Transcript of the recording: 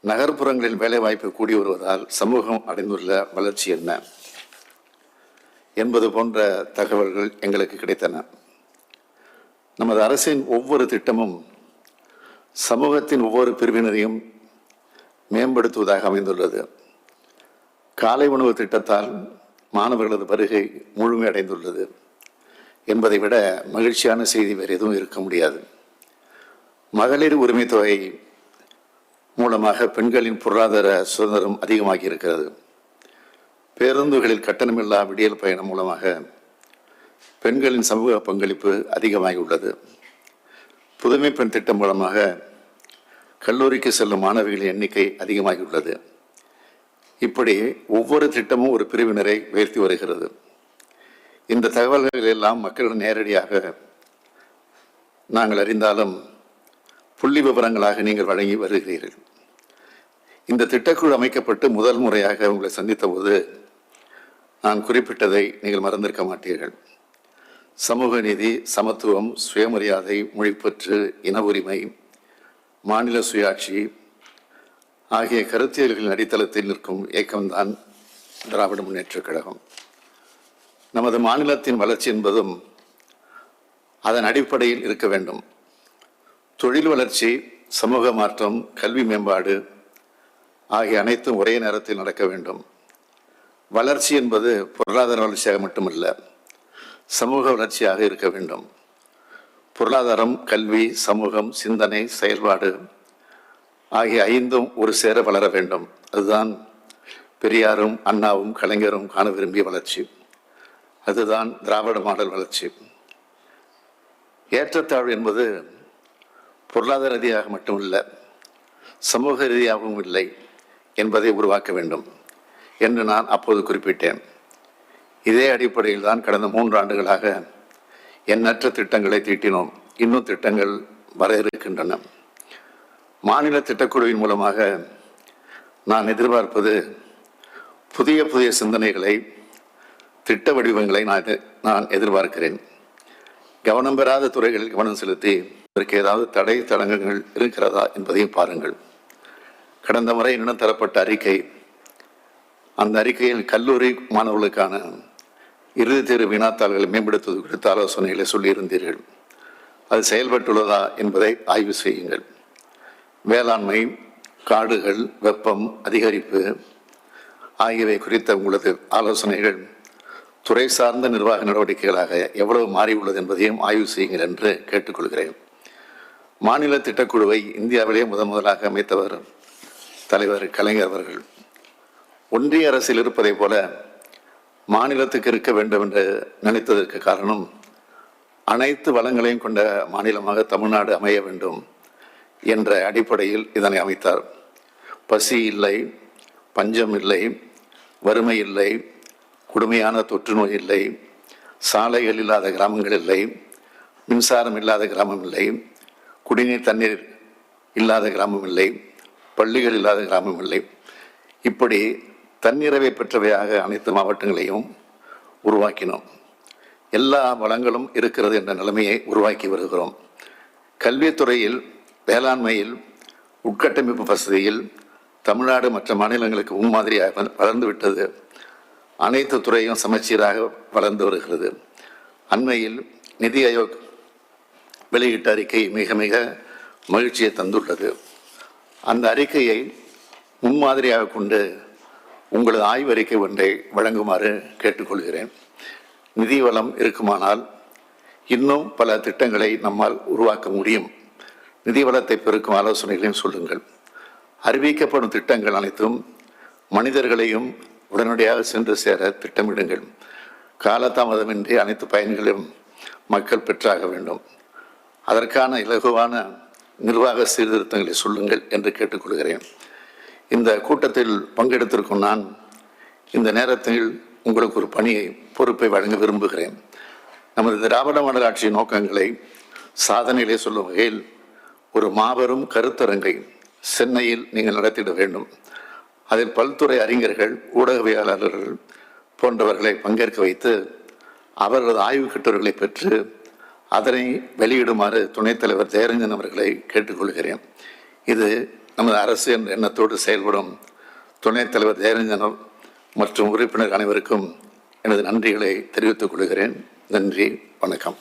நகர்ப்புறங்களில் வேலைவாய்ப்பு கூடி வருவதால் சமூகம் அடைந்துள்ள வளர்ச்சி என்ன என்பது போன்ற தகவல்கள் எங்களுக்கு கிடைத்தன. நமது அரசின் ஒவ்வொரு திட்டமும் சமூகத்தின் ஒவ்வொரு பிரிவினரையும் மேம்படுத்துவதாக அமைந்துள்ளது. காலை உணவு திட்டத்தால் மாணவர்களது வருகை முழுமையடைந்துள்ளது என்பதை விட மகிழ்ச்சியான செய்தி வேறு எதுவும் இருக்க முடியாது. மகளிர் உரிமை தொகை மூலமாக பெண்களின் பொருளாதார சுதந்திரம் அதிகமாகி இருக்கிறது. பேருந்துகளில் கட்டணமில்லா விடியல் பயணம் மூலமாக பெண்களின் சமூக பங்களிப்பு அதிகமாகி உள்ளது. புதுமை பெண் திட்டம் மூலமாக கல்லூரிக்கு செல்லும் மாணவிகளின் எண்ணிக்கை அதிகமாகியுள்ளது. இப்படி ஒவ்வொரு திட்டமும் ஒரு பிரிவினரை உயர்த்தி வருகிறது. இந்த தகவல்கள் எல்லாம் மக்களிடம் நேரடியாக நாங்கள் அறிந்தாலும் புள்ளி விவரங்களாக நீங்கள் வழங்கி வருகிறீர்கள். இந்த திட்டக்குழு அமைக்கப்பட்டு முதல் முறையாக உங்களை சந்தித்த போது நான் குறிப்பிட்டதை நீங்கள் மறந்திருக்க மாட்டீர்கள். சமூக நீதி, சமத்துவம், சுயமரியாதை, மொழிப்பற்று, இன உரிமை, மாநில சுயாட்சி ஆகிய கருத்தியல்களின் அடித்தளத்தில் நிற்கும் இயக்கம்தான் திராவிட முன்னேற்றக் கழகம். நமது மாநிலத்தின் வளர்ச்சி என்பதும் அதன் அடிப்படையில் இருக்க வேண்டும். தொழில் வளர்ச்சி, சமூக மாற்றம், கல்வி மேம்பாடு ஆகிய அனைத்தும் ஒரே நேரத்தில் நடக்க வேண்டும். வளர்ச்சி என்பது பொருளாதார வளர்ச்சியாக மட்டுமல்ல, சமூக வளர்ச்சியாக இருக்க வேண்டும். பொருளாதாரம், கல்வி, சமூகம், சிந்தனை, செயல்பாடு ஆகிய ஐந்தும் ஒரு சேர வளர வேண்டும். அதுதான் பெரியாரும் அண்ணாவும் கலைஞரும் காண விரும்பிய வளர்ச்சி. அதுதான் திராவிட மாடல் வளர்ச்சி. ஏற்றத்தாழ்வு என்பது பொருளாதார ரீதியாக மட்டுமல்ல, சமூக ரீதியாகவும் இல்லை என்பதை உருவாக்க வேண்டும் என்று நான் அப்போது குறிப்பிட்டேன். இதே அடிப்படையில் தான் கடந்த 3 ஆண்டுகளாக எண்ணற்ற திட்டங்களை தீட்டினோம். இன்னும் திட்டங்கள் வர இருக்கின்றன. மாநில திட்டக்குழுவின் மூலமாக நான் எதிர்பார்ப்பது புதிய புதிய சிந்தனைகளை, திட்ட வடிவங்களை நான் எதிர்பார்க்கிறேன். கவனம் பெறாத துறைகளில் கவனம் செலுத்தி இதற்கு ஏதாவது தடை தடங்கங்கள் இருக்கிறதா என்பதையும் பாருங்கள். கடந்த முறை என்னிடம் தரப்பட்ட அறிக்கை, அந்த அறிக்கையில் கல்லூரி மாணவர்களுக்கான இறுதித் தேர்வு வினாத்தாள்களை மேம்படுத்துவது குறித்த ஆலோசனைகளை சொல்லியிருந்தீர்கள். அது செயல்பட்டுள்ளதா என்பதை ஆய்வு செய்யுங்கள். வேளாண்மை, காடுகள், வெப்பம் அதிகரிப்பு ஆகியவை குறித்த உங்களது ஆலோசனைகள் துறை சார்ந்த நிர்வாக நடவடிக்கைகளாக எவ்வளவு மாறியுள்ளது என்பதையும் ஆய்வு செய்யுங்கள் என்று கேட்டுக்கொள்கிறேன். மாநில திட்டக்குழுவை இந்தியாவிலேயே முதலாக அமைத்தவர் தலைவர் கலைஞர் அவர்கள். ஒன்றிய அரசில் இருப்பதை போல மாநிலத்துக்கு இருக்க வேண்டும் என்று நினைத்ததற்கு காரணம், அனைத்து வளங்களையும் கொண்ட மாநிலமாக தமிழ்நாடு அமைய வேண்டும் என்ற அடிப்படையில் இதனை அமைத்தார். பசி இல்லை, பஞ்சம் இல்லை, வறுமை இல்லை, கொடுமையான தொற்று நோய் இல்லை, சாலைகள் இல்லாத கிராமங்கள் இல்லை, மின்சாரம் இல்லாத கிராமம் இல்லை, குடிநீர் தண்ணீர் இல்லாத கிராமம் இல்லை, பள்ளிகள் இல்லாத கிராமம் இல்லை. இப்படி தன்னிறைவை பெற்றவையாக அனைத்து மாவட்டங்களையும் உருவாக்கினோம். எல்லா வளங்களும் இருக்கிறது என்ற நிலைமையை உருவாக்கி வருகிறோம். கல்வித்துறையில், வேளாண்மையில், உட்கட்டமைப்பு வசதியில் தமிழ்நாடு மற்ற மாநிலங்களுக்கு முன்மாதிரியாக வளர்ந்துவிட்டது. அனைத்து துறையும் சமச்சீராக வளர்ந்து வருகிறது. அண்மையில் நிதி ஆயோக் வெளியிட்ட அறிக்கை மிக மிக மகிழ்ச்சியை தந்துள்ளது. அந்த அறிக்கையை முன்மாதிரியாக கொண்டு உங்களது ஆய்வறிக்கை ஒன்றை வழங்குமாறு கேட்டுக்கொள்கிறேன். நிதி வளம் இருக்குமானால் இன்னும் பல திட்டங்களை நம்மால் உருவாக்க முடியும். நிதி வளத்தை பெருக்கும் ஆலோசனைகளையும் சொல்லுங்கள். அறிவிக்கப்படும் திட்டங்கள் அனைத்தும் மனிதர்களையும் உடனடியாக சென்று சேர திட்டமிடுங்கள். காலதாமதமின்றி அனைத்து பயன்களையும் மக்கள் பெற்றாக வேண்டும். அதற்கான இலகுவான நிர்வாக சீர்திருத்தங்களை சொல்லுங்கள் என்று கேட்டுக்கொள்கிறேன். இந்த கூட்டத்தில் பங்கெடுத்திருக்கும் நான் இந்த நேரத்தில் உங்களுக்கு ஒரு பொறுப்பை வழங்க விரும்புகிறேன். நமது திராவிட மாடல் ஆட்சியின் நோக்கங்களை சாதனையிலே சொல்லும் வகையில் ஒரு மாபெரும் கருத்தரங்கை சென்னையில் நீங்கள் நடத்திட வேண்டும். அதில் பல்துறை அறிஞர்கள், ஊடகவியலாளர்கள் போன்றவர்களை பங்கேற்க வைத்து அவர்களது ஆய்வு கட்டுரைகளை பெற்று அதனை வெளியிடுமாறு துணைத் தலைவர் ஜெயரஞ்சன் அவர்களை கேட்டுக்கொள்கிறேன். இது நமது அரசு என்ற எண்ணத்தோடு செயல்படும் துணைத் தலைவர் ஜெயரஞ்சன் மற்றும் உறுப்பினர் அனைவருக்கும் எனது நன்றிகளை தெரிவித்துக் கொள்கிறேன். நன்றி, வணக்கம்.